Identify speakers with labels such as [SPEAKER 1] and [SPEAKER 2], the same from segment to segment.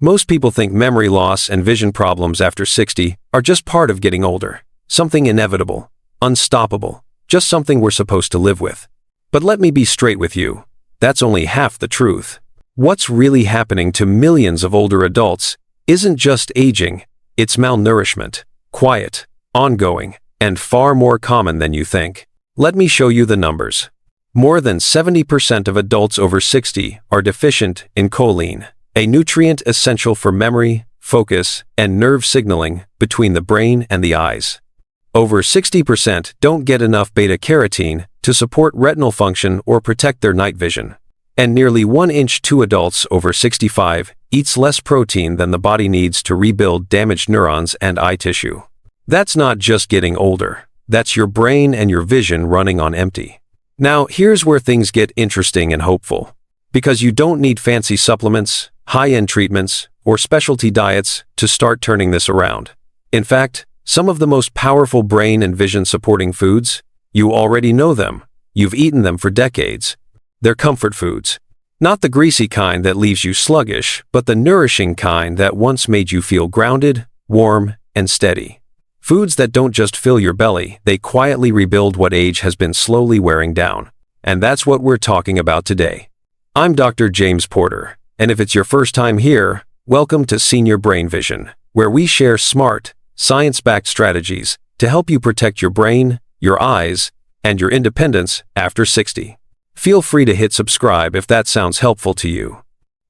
[SPEAKER 1] Most people think memory loss and vision problems after 60 are just part of getting older, something inevitable, unstoppable, just something we're supposed to live with. But let me be straight with you, that's only half the truth. What's really happening to millions of older adults isn't just aging, it's malnourishment, quiet, ongoing, and far more common than you think. Let me show you the numbers. More than 70% of adults over 60 are deficient in choline, a nutrient essential for memory, focus, and nerve signaling between the brain and the eyes. Over 60% don't get enough beta-carotene to support retinal function or protect their night vision. And nearly 1 in 2 adults over 65 eats less protein than the body needs to rebuild damaged neurons and eye tissue. That's not just getting older, that's your brain and your vision running on empty. Now, here's where things get interesting and hopeful. Because you don't need fancy supplements, high-end treatments, or specialty diets to start turning this around. In fact, some of the most powerful brain and vision-supporting foods, you already know them. You've eaten them for decades. They're comfort foods. Not the greasy kind that leaves you sluggish, but the nourishing kind that once made you feel grounded, warm, and steady. Foods that don't just fill your belly, they quietly rebuild what age has been slowly wearing down. And that's what we're talking about today. I'm Dr. James Porter, and if it's your first time here, welcome to Senior Brain Vision, where we share smart, science-backed strategies to help you protect your brain, your eyes, and your independence after 60. Feel free to hit subscribe if that sounds helpful to you.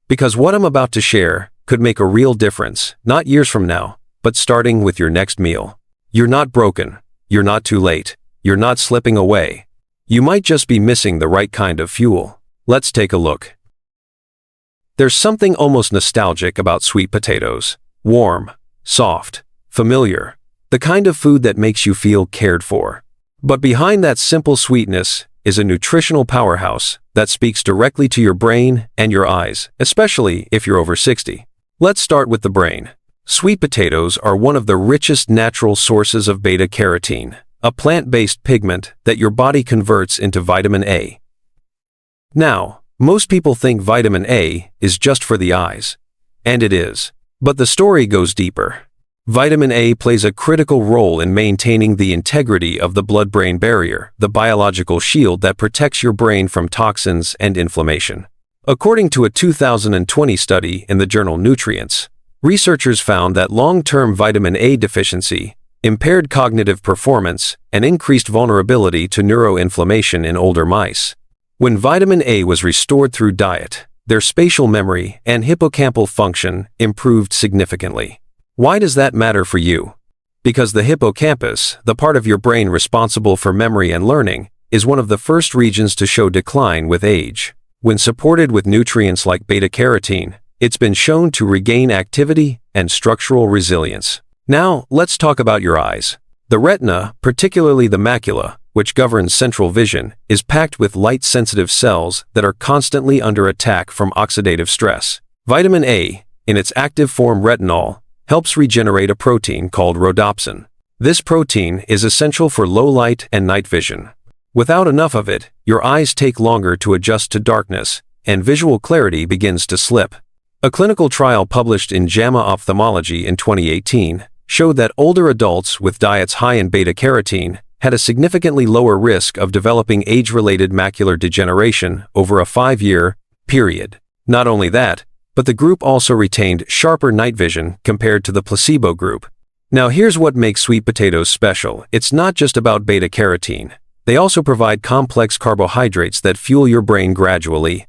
[SPEAKER 1] Because what I'm about to share could make a real difference, not years from now, but starting with your next meal. You're not broken, you're not too late, you're not slipping away. You might just be missing the right kind of fuel. Let's take a look. There's something almost nostalgic about sweet potatoes. Warm, soft, familiar. The kind of food that makes you feel cared for. But behind that simple sweetness is a nutritional powerhouse that speaks directly to your brain and your eyes, especially if you're over 60. Let's start with the brain. Sweet potatoes are one of the richest natural sources of beta-carotene, a plant-based pigment that your body converts into vitamin A. Now, most people think vitamin A is just for the eyes. And it is. But the story goes deeper. Vitamin A plays a critical role in maintaining the integrity of the blood-brain barrier, the biological shield that protects your brain from toxins and inflammation. According to a 2020 study in the journal Nutrients, researchers found that long-term vitamin A deficiency impaired cognitive performance and increased vulnerability to neuroinflammation in older mice. When vitamin A was restored through diet, their spatial memory and hippocampal function improved significantly. Why does that matter for you? Because the hippocampus, the part of your brain responsible for memory and learning, is one of the first regions to show decline with age. When supported with nutrients like beta-carotene, it's been shown to regain activity and structural resilience. Now, let's talk about your eyes. The retina, particularly the macula, which governs central vision, is packed with light-sensitive cells that are constantly under attack from oxidative stress. Vitamin A, in its active form retinol, helps regenerate a protein called rhodopsin. This protein is essential for low light and night vision. Without enough of it, your eyes take longer to adjust to darkness, and visual clarity begins to slip. A clinical trial published in JAMA Ophthalmology in 2018 showed that older adults with diets high in beta-carotene had a significantly lower risk of developing age-related macular degeneration over a 5-year period. Not only that, but the group also retained sharper night vision compared to the placebo group. Now here's what makes sweet potatoes special. It's not just about beta-carotene. They also provide complex carbohydrates that fuel your brain gradually,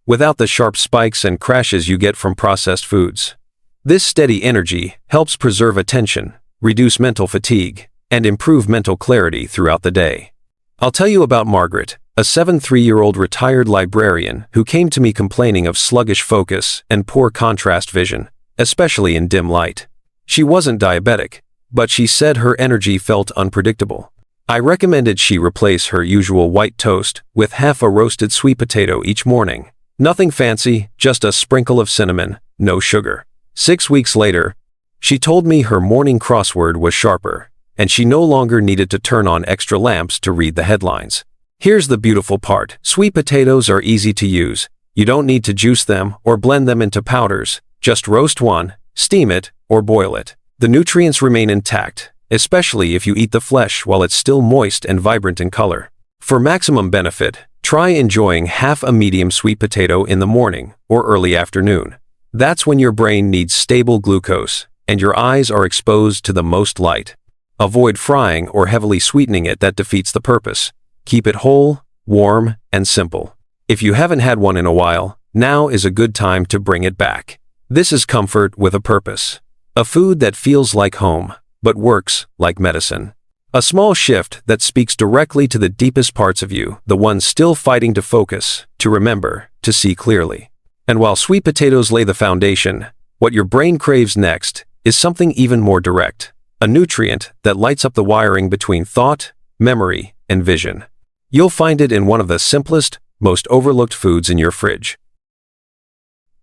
[SPEAKER 1] without the sharp spikes and crashes you get from processed foods. This steady energy helps preserve attention, reduce mental fatigue, and improve mental clarity throughout the day. I'll tell you about Margaret, a 73-year-old retired librarian who came to me complaining of sluggish focus and poor contrast vision, especially in dim light. She wasn't diabetic, but she said her energy felt unpredictable. I recommended she replace her usual white toast with half a roasted sweet potato each morning. Nothing fancy, just a sprinkle of cinnamon, no sugar. 6 weeks later, she told me her morning crossword was sharper, and she no longer needed to turn on extra lamps to read the headlines. Here's the beautiful part. Sweet potatoes are easy to use. You don't need to juice them or blend them into powders. Just roast one, steam it, or boil it. The nutrients remain intact, especially if you eat the flesh while it's still moist and vibrant in color. For maximum benefit, try enjoying half a medium sweet potato in the morning or early afternoon. That's when your brain needs stable glucose, and your eyes are exposed to the most light. Avoid frying or heavily sweetening it, that defeats the purpose. Keep it whole, warm, and simple. If you haven't had one in a while, now is a good time to bring it back. This is comfort with a purpose. A food that feels like home, but works like medicine. A small shift that speaks directly to the deepest parts of you, the ones still fighting to focus, to remember, to see clearly. And while sweet potatoes lay the foundation, what your brain craves next is something even more direct. A nutrient that lights up the wiring between thought, memory, and vision. You'll find it in one of the simplest, most overlooked foods in your fridge.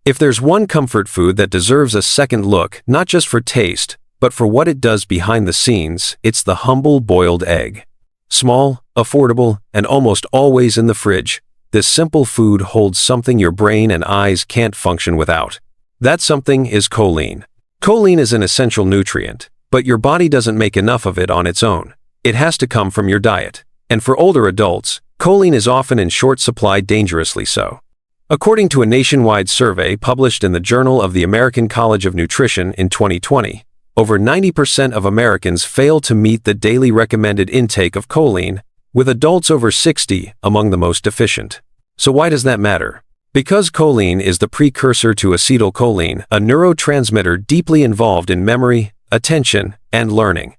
[SPEAKER 1] If there's one comfort food that deserves a second look, not just for taste, but for what it does behind the scenes, it's the humble boiled egg. Small, affordable, and almost always in the fridge, this simple food holds something your brain and eyes can't function without. That something is choline. Choline is an essential nutrient, but your body doesn't make enough of it on its own. It has to come from your diet. And for older adults, choline is often in short supply, dangerously so. According to a nationwide survey published in the Journal of the American College of Nutrition in 2020, over 90% of Americans fail to meet the daily recommended intake of choline, with adults over 60 among the most deficient. So why does that matter? Because choline is the precursor to acetylcholine, a neurotransmitter deeply involved in memory, attention, and learning.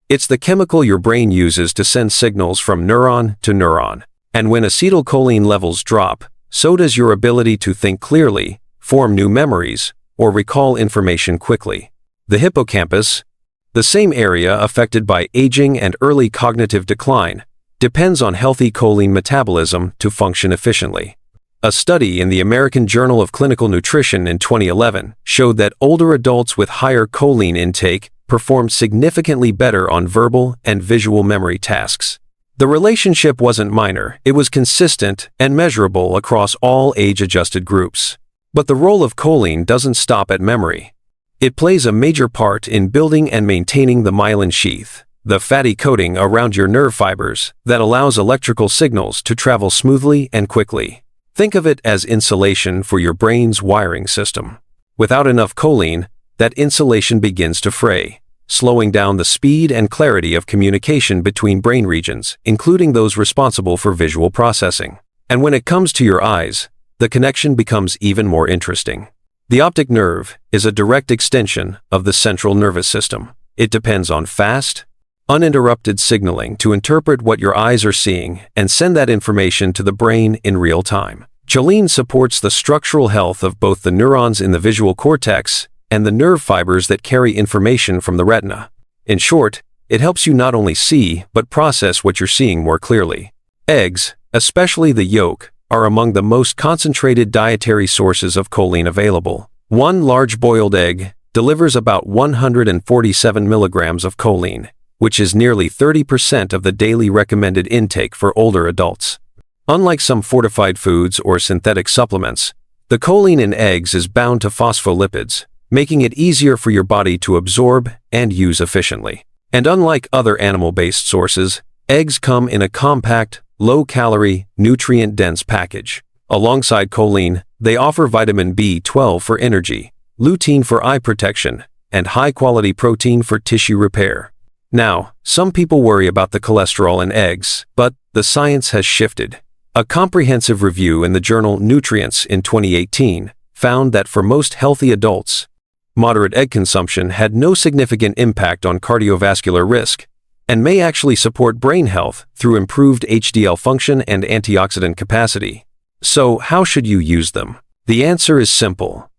[SPEAKER 1] It's the chemical your brain uses to send signals from neuron to neuron. And when acetylcholine levels drop, so does your ability to think clearly, form new memories, or recall information quickly. The hippocampus, the same area affected by aging and early cognitive decline, depends on healthy choline metabolism to function efficiently. A study in the American Journal of Clinical Nutrition in 2011 showed that older adults with higher choline intake performed significantly better on verbal and visual memory tasks. The relationship wasn't minor, it was consistent and measurable across all age-adjusted groups. But the role of choline doesn't stop at memory. It plays a major part in building and maintaining the myelin sheath, the fatty coating around your nerve fibers that allows electrical signals to travel smoothly and quickly. Think of it as insulation for your brain's wiring system. Without enough choline, that insulation begins to fray, slowing down the speed and clarity of communication between brain regions, including those responsible for visual processing. And when it comes to your eyes, the connection becomes even more interesting. The optic nerve is a direct extension of the central nervous system. It depends on fast, uninterrupted signaling to interpret what your eyes are seeing and send that information to the brain in real time. Choline supports the structural health of both the neurons in the visual cortex and the nerve fibers that carry information from the retina. In short, it helps you not only see but process what you're seeing more clearly. Eggs, especially the yolk, are among the most concentrated dietary sources of choline available. One large boiled egg delivers about 147 milligrams of choline, which is nearly 30% of the daily recommended intake for older adults. Unlike some fortified foods or synthetic supplements, the choline in eggs is bound to phospholipids, making it easier for your body to absorb and use efficiently. And unlike other animal-based sources, eggs come in a compact, low-calorie, nutrient-dense package. Alongside choline, they offer vitamin B12 for energy, lutein for eye protection, and high-quality protein for tissue repair. Now, some people worry about the cholesterol in eggs, but the science has shifted. A comprehensive review in the journal Nutrients in 2018 found that for most healthy adults, moderate egg consumption had no significant impact on cardiovascular risk, and may actually support brain health through improved HDL function and antioxidant capacity. So how should you use them? The answer is simple.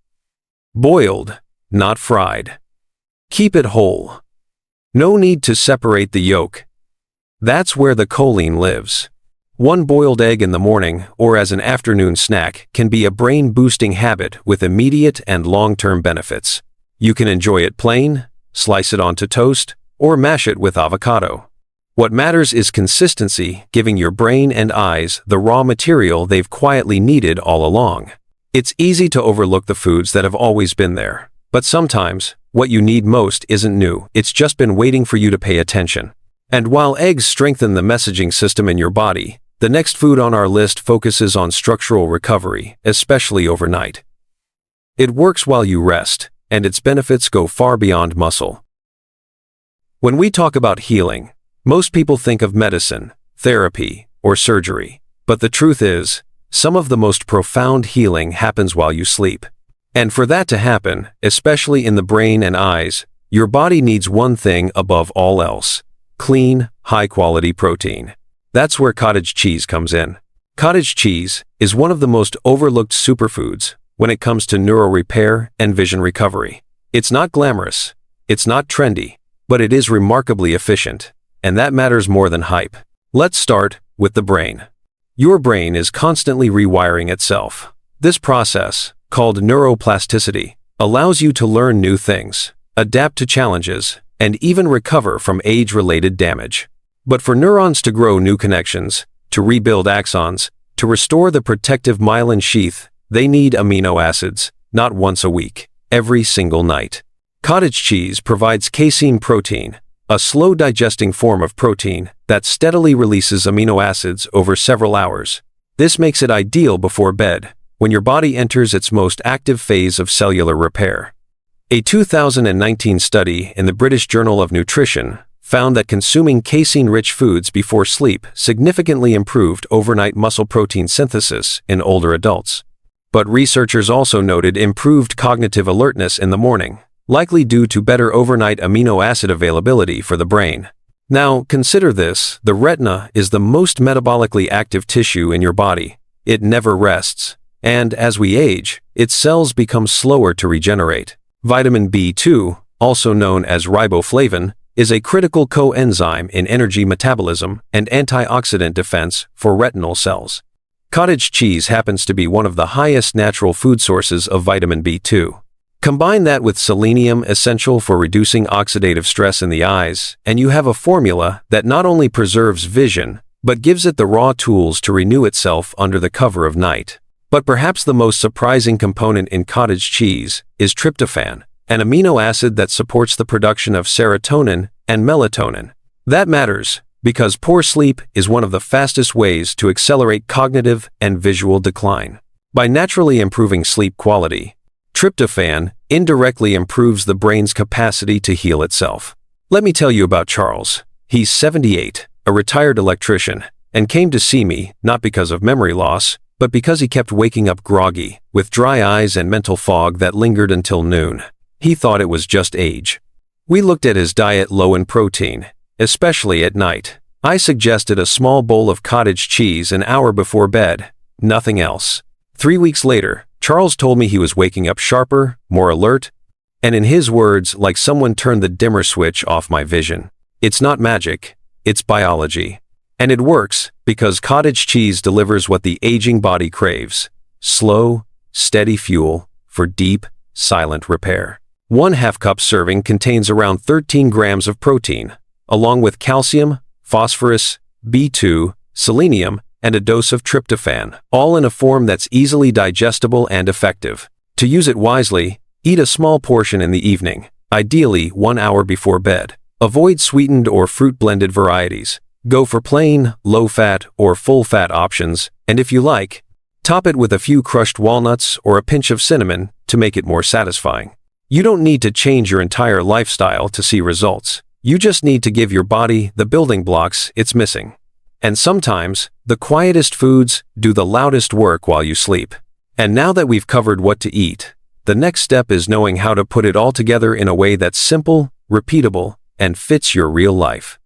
[SPEAKER 1] Boiled, not fried. Keep it whole. No need to separate the yolk. That's where the choline lives. One boiled egg in the morning or as an afternoon snack can be a brain-boosting habit with immediate and long-term benefits. You can enjoy it plain, slice it onto toast, or mash it with avocado. What matters is consistency, giving your brain and eyes the raw material they've quietly needed all along. It's easy to overlook the foods that have always been there. But sometimes, what you need most isn't new, it's just been waiting for you to pay attention. And while eggs strengthen the messaging system in your body, the next food on our list focuses on structural recovery, especially overnight. It works while you rest, and its benefits go far beyond muscle. When we talk about healing, most people think of medicine, therapy, or surgery. But the truth is, some of the most profound healing happens while you sleep. And for that to happen, especially in the brain and eyes, your body needs one thing above all else: clean, high-quality protein. That's where cottage cheese comes in. Cottage cheese is one of the most overlooked superfoods when it comes to neural repair and vision recovery. It's not glamorous, it's not trendy, but it is remarkably efficient, and that matters more than hype. Let's start with the brain. Your brain is constantly rewiring itself. This process, called neuroplasticity, allows you to learn new things, adapt to challenges, and even recover from age-related damage. But for neurons to grow new connections, to rebuild axons, to restore the protective myelin sheath, they need amino acids, not once a week, every single night. Cottage cheese provides casein protein, a slow-digesting form of protein that steadily releases amino acids over several hours. This makes it ideal before bed, when your body enters its most active phase of cellular repair. A 2019 study in the British Journal of Nutrition found that consuming casein-rich foods before sleep significantly improved overnight muscle protein synthesis in older adults. But researchers also noted improved cognitive alertness in the morning, likely due to better overnight amino acid availability for the brain. Now, consider this: the retina is the most metabolically active tissue in your body. It never rests, and as we age, its cells become slower to regenerate. Vitamin B2, also known as riboflavin, is a critical coenzyme in energy metabolism and antioxidant defense for retinal cells. Cottage cheese happens to be one of the highest natural food sources of vitamin B2. Combine that with selenium, essential for reducing oxidative stress in the eyes, and you have a formula that not only preserves vision, but gives it the raw tools to renew itself under the cover of night. But perhaps the most surprising component in cottage cheese is tryptophan, an amino acid that supports the production of serotonin and melatonin. That matters because poor sleep is one of the fastest ways to accelerate cognitive and visual decline. By naturally improving sleep quality, tryptophan indirectly improves the brain's capacity to heal itself. Let me tell you about Charles. He's 78, a retired electrician, and came to see me not because of memory loss, but because he kept waking up groggy, with dry eyes and mental fog that lingered until noon. He thought it was just age. We looked at his diet low in protein, especially at night. I suggested a small bowl of cottage cheese an hour before bed, nothing else. 3 weeks later, Charles told me he was waking up sharper, more alert, and in his words, like someone turned the dimmer switch off my vision. It's not magic, it's biology. And it works because cottage cheese delivers what the aging body craves: slow, steady fuel for deep, silent repair. 1/2 cup serving contains around 13 grams of protein, along with calcium, phosphorus, B2, selenium, and a dose of tryptophan, all in a form that's easily digestible and effective. To use it wisely, eat a small portion in the evening, ideally 1 hour before bed. Avoid sweetened or fruit-blended varieties. Go for plain, low-fat, or full-fat options, and if you like, top it with a few crushed walnuts or a pinch of cinnamon to make it more satisfying. You don't need to change your entire lifestyle to see results. You just need to give your body the building blocks it's missing. And sometimes, the quietest foods do the loudest work while you sleep. And now that we've covered what to eat, the next step is knowing how to put it all together in a way that's simple, repeatable, and fits your real life.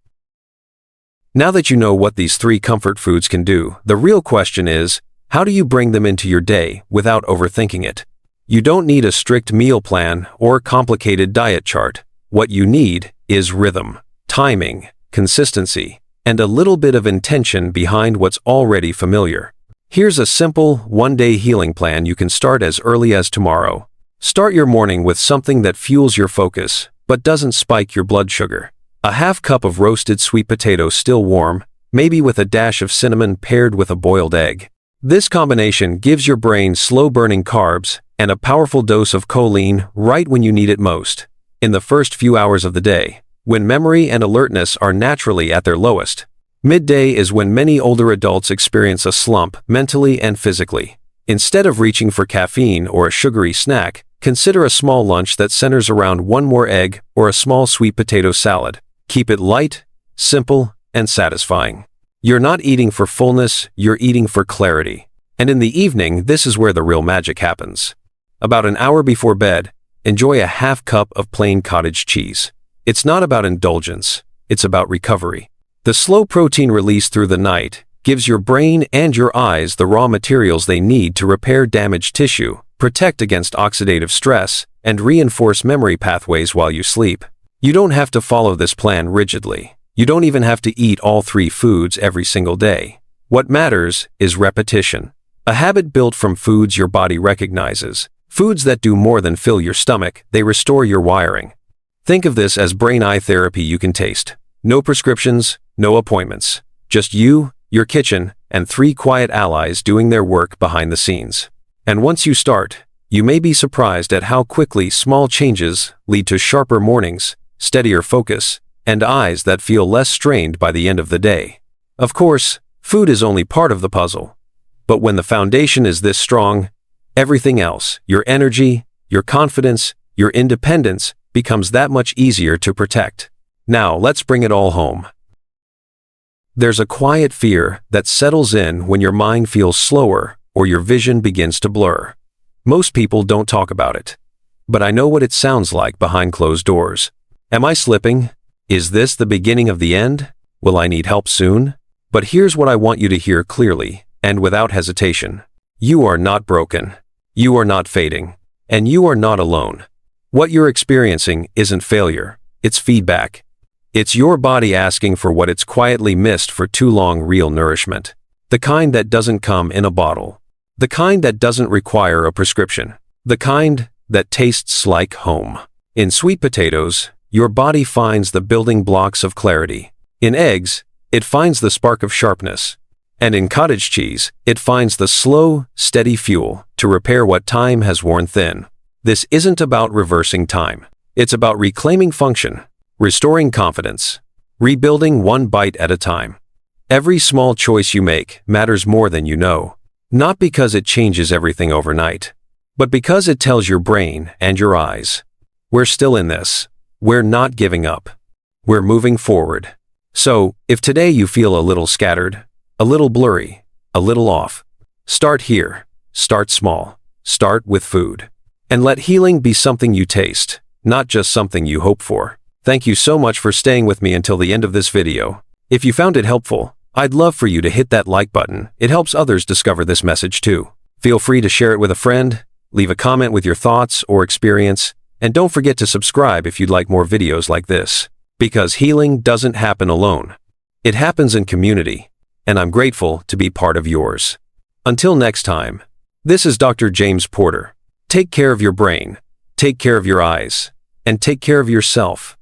[SPEAKER 1] Now that you know what these 3 comfort foods can do, the real question is, how do you bring them into your day without overthinking it? You don't need a strict meal plan or complicated diet chart. What you need is rhythm, timing, consistency, and a little bit of intention behind what's already familiar. Here's a simple, one-day healing plan you can start as early as tomorrow. Start your morning with something that fuels your focus, but doesn't spike your blood sugar. A 1/2 cup of roasted sweet potatoes still warm, maybe with a dash of cinnamon paired with a boiled egg. This combination gives your brain slow-burning carbs and a powerful dose of choline right when you need it most, in the first few hours of the day, when memory and alertness are naturally at their lowest. Midday is when many older adults experience a slump mentally and physically. Instead of reaching for caffeine or a sugary snack, consider a small lunch that centers around one more egg or a small sweet potato salad. Keep it light, simple, and satisfying. You're not eating for fullness, you're eating for clarity. And in the evening, this is where the real magic happens. About an hour before bed, enjoy a half cup of plain cottage cheese. It's not about indulgence, it's about recovery. The slow protein release through the night gives your brain and your eyes the raw materials they need to repair damaged tissue, protect against oxidative stress, and reinforce memory pathways while you sleep. You don't have to follow this plan rigidly. You don't even have to eat all 3 foods every single day. What matters is repetition. A habit built from foods your body recognizes. Foods that do more than fill your stomach, they restore your wiring. Think of this as brain-eye therapy you can taste. No prescriptions, no appointments. Just you, your kitchen, and 3 quiet allies doing their work behind the scenes. And once you start, you may be surprised at how quickly small changes lead to sharper mornings, steadier focus, and eyes that feel less strained by the end of the day. Of course, food is only part of the puzzle. But when the foundation is this strong, everything else, your energy, your confidence, your independence, becomes that much easier to protect. Now, let's bring it all home. There's a quiet fear that settles in when your mind feels slower or your vision begins to blur. Most people don't talk about it. But I know what it sounds like behind closed doors. Am I slipping? Is this the beginning of the end? Will I need help soon? But here's what I want you to hear clearly, and without hesitation. You are not broken. You are not fading. And you are not alone. What you're experiencing isn't failure. It's feedback. It's your body asking for what it's quietly missed for too long: real nourishment. The kind that doesn't come in a bottle. The kind that doesn't require a prescription. The kind that tastes like home. In sweet potatoes, your body finds the building blocks of clarity. In eggs, it finds the spark of sharpness. And in cottage cheese, it finds the slow, steady fuel to repair what time has worn thin. This isn't about reversing time. It's about reclaiming function, restoring confidence, rebuilding one bite at a time. Every small choice you make matters more than you know. Not because it changes everything overnight, but because it tells your brain and your eyes, we're still in this. We're not giving up. We're moving forward. So, if today you feel a little scattered, a little blurry, a little off, start here. Start small. Start with food. And let healing be something you taste, not just something you hope for. Thank you so much for staying with me until the end of this video. If you found it helpful, I'd love for you to hit that like button. It helps others discover this message too. Feel free to share it with a friend, leave a comment with your thoughts or experience, and don't forget to subscribe if you'd like more videos like this. Because healing doesn't happen alone. It happens in community, and I'm grateful to be part of yours. Until next time, this is Dr. James Porter. Take care of your brain, take care of your eyes, and take care of yourself.